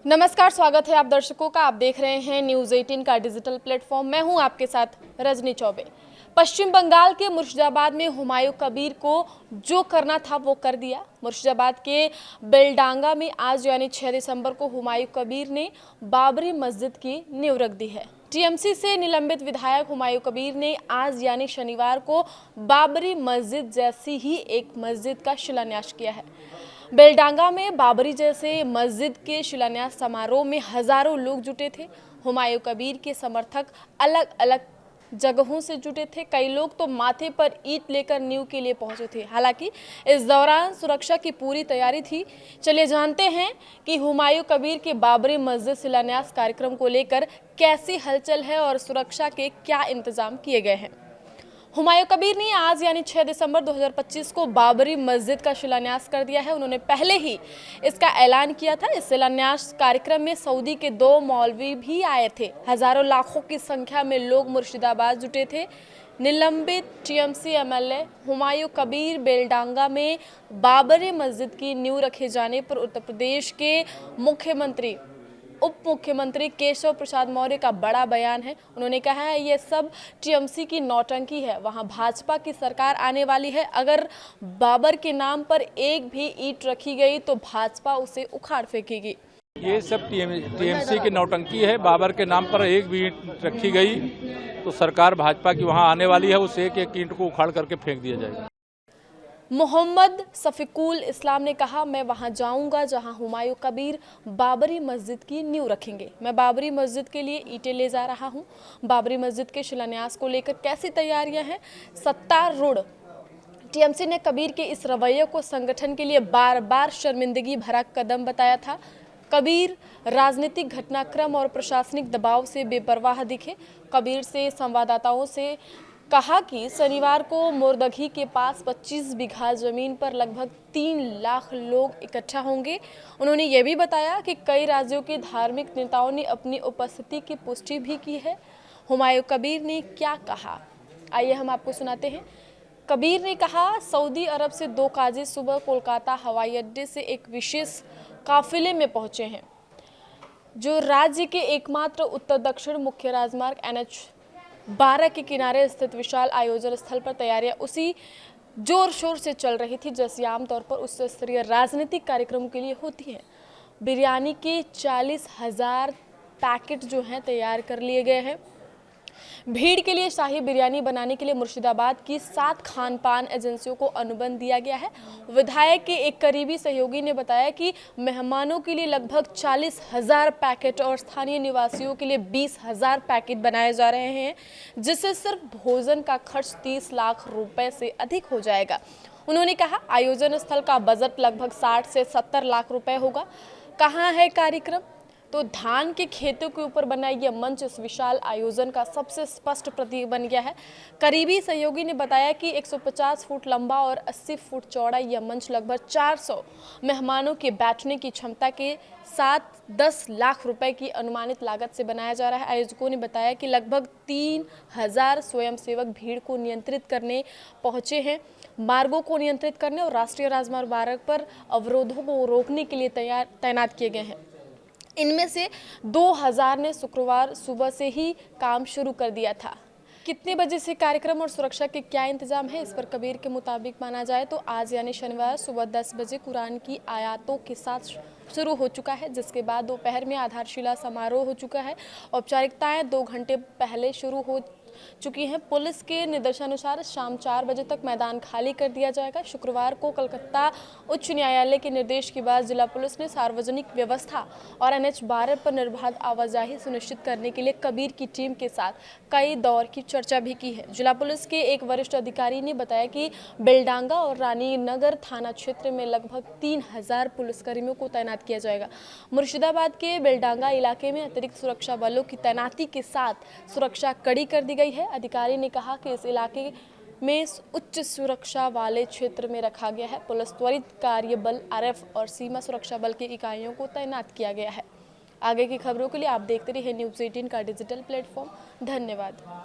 नमस्कार, स्वागत है आप दर्शकों का। आप देख रहे हैं न्यूज़ 18 का डिजिटल प्लेटफॉर्म। मैं हूं आपके साथ रजनी चौबे। पश्चिम बंगाल के मुर्शिदाबाद में हुमायूं कबीर को जो करना था वो कर दिया। मुर्शिदाबाद के बेलडांगा में आज यानी 6 दिसंबर को हुमायूं कबीर ने बाबरी मस्जिद की नींव रख दी है। टीएमसी से निलंबित विधायक हुमायूं कबीर ने आज यानी शनिवार को बाबरी मस्जिद जैसी ही एक मस्जिद का शिलान्यास किया है। बेलडांगा में बाबरी जैसे मस्जिद के शिलान्यास समारोह में हजारों लोग जुटे थे। हुमायूं कबीर के समर्थक अलग अलग जगहों से जुटे थे। कई लोग तो माथे पर ईंट लेकर नींव के लिए पहुंचे थे। हालांकि इस दौरान सुरक्षा की पूरी तैयारी थी। चलिए जानते हैं कि हुमायूं कबीर के बाबरी मस्जिद शिलान्यास कार्यक्रम को लेकर कैसी हलचल है और सुरक्षा के क्या इंतजाम किए गए हैं। हुमायूं कबीर ने आज यानी 6 दिसंबर 2025 को बाबरी मस्जिद का शिलान्यास कर दिया है। उन्होंने पहले ही इसका ऐलान किया था। इस शिलान्यास कार्यक्रम में सऊदी के 2 मौलवी भी आए थे। हजारों लाखों की संख्या में लोग मुर्शिदाबाद जुटे थे। निलंबित टीएमसी एमएलए हुमायूं कबीर बेलडांगा में बाबरी मस्जिद की नींव रखे जाने पर उत्तर प्रदेश के मुख्यमंत्री उप मुख्यमंत्री केशव प्रसाद मौर्य का बड़ा बयान है। उन्होंने कहा है ये सब टीएमसी की नौटंकी है। वहां भाजपा की सरकार आने वाली है। अगर बाबर के नाम पर एक भी ईंट रखी गई तो भाजपा उसे उखाड़ फेंकेगी। ये सब टीएमसी की नौटंकी है। बाबर के नाम पर एक भी ईंट रखी गई तो सरकार भाजपा की वहां आने वाली है। उस एक एक ईंट को उखाड़ करके फेंक दिया जाएगा। मोहम्मद सफीकुल इस्लाम ने कहा, मैं वहां जाऊंगा जहां हुमायूं कबीर बाबरी मस्जिद की नींव रखेंगे। मैं बाबरी मस्जिद के लिए ईंटें ले जा रहा हूं। बाबरी मस्जिद के शिलान्यास को लेकर कैसी तैयारियां हैं। सत्तारूढ़ टीएमसी ने कबीर के इस रवैये को संगठन के लिए बार बार शर्मिंदगी भरा कदम बताया था। कबीर राजनीतिक घटनाक्रम और प्रशासनिक दबाव से बेपरवाह दिखे। कबीर से संवाददाताओं से कहा कि शनिवार को मोरदघी के पास 25 बीघा जमीन पर लगभग 3 लाख लोग इकट्ठा होंगे। उन्होंने ये भी बताया कि कई राज्यों के धार्मिक नेताओं ने अपनी उपस्थिति की पुष्टि भी की है। हुमायूं कबीर ने क्या कहा, आइए हम आपको सुनाते हैं। कबीर ने कहा, सऊदी अरब से 2 काजी सुबह कोलकाता हवाई अड्डे से एक विशेष काफिले में पहुंचे हैं जो राज्य के एकमात्र उत्तर दक्षिण मुख्य राजमार्ग NH-12 के किनारे स्थित विशाल आयोजन स्थल पर तैयारियां उसी जोर शोर से चल रही थी जैसी आमतौर पर उच्च स्तरीय राजनीतिक कार्यक्रम के लिए होती है। बिरयानी के 40,000 पैकेट जो हैं तैयार कर लिए गए हैं। भीड़ के लिए शाही बिरयानी बनाने के लिए मुर्शिदाबाद की 7 खानपान एजेंसियों को अनुबंध दिया गया है। विधायक के एक करीबी सहयोगी ने बताया कि मेहमानों के लिए लगभग 40,000 पैकेट और स्थानीय निवासियों के लिए 20,000 पैकेट बनाए जा रहे हैं, जिससे सिर्फ भोजन का खर्च 30 लाख रुपए से अधिक हो जाएगा। उन्होंने कहा, आयोजन स्थल का बजट लगभग 60 से 70 लाख रुपए होगा। कहाँ है कार्यक्रम? तो धान के खेतों के ऊपर बना यह मंच इस विशाल आयोजन का सबसे स्पष्ट प्रतीक बन गया है। करीबी सहयोगी ने बताया कि 150 फुट लंबा और 80 फुट चौड़ा यह मंच लगभग 400 मेहमानों के बैठने की क्षमता के साथ 10 लाख रुपए की अनुमानित लागत से बनाया जा रहा है। आयोजकों ने बताया कि लगभग 3000 स्वयंसेवक भीड़ को नियंत्रित करने पहुंचे हैं, मार्गों को नियंत्रित करने और राष्ट्रीय राजमार्ग 12 पर अवरोधों को रोकने के लिए तैनात किए गए हैं। इनमें से 2000 ने शुक्रवार सुबह से ही काम शुरू कर दिया था। कितने बजे से कार्यक्रम और सुरक्षा के क्या इंतजाम है, इस पर कबीर के मुताबिक माना जाए तो आज यानी शनिवार सुबह 10 बजे कुरान की आयातों के साथ शुरू हो चुका है, जिसके बाद दोपहर में आधारशिला समारोह हो चुका है। औपचारिकताएं 2 घंटे पहले शुरू हो चुकी हैं। पुलिस के निर्देशानुसार शाम 4 बजे तक मैदान खाली कर दिया जाएगा। शुक्रवार को कलकत्ता उच्च न्यायालय के निर्देश के बाद जिला पुलिस ने सार्वजनिक व्यवस्था और NH-12 पर निर्बाध आवाजाही सुनिश्चित करने के लिए कबीर की टीम के साथ कई दौर की चर्चा भी की है। जिला पुलिस के एक वरिष्ठ अधिकारी ने बताया कि बेलडांगा और रानीनगर थाना क्षेत्र में लगभग 3000 पुलिसकर्मियों को तैनात किया जाएगा। मुर्शिदाबाद के बेलडांगा इलाके में अतिरिक्त सुरक्षा बलों की तैनाती के साथ सुरक्षा कड़ी कर दी गई है। अधिकारी ने कहा कि इस इलाके में उच्च सुरक्षा वाले क्षेत्र में रखा गया है। पुलिस त्वरित कार्य बल RF और सीमा सुरक्षा बल की इकाइयों को तैनात किया गया है। आगे की खबरों के लिए आप देखते रहिए न्यूज़ 18 का डिजिटल प्लेटफॉर्म। धन्यवाद।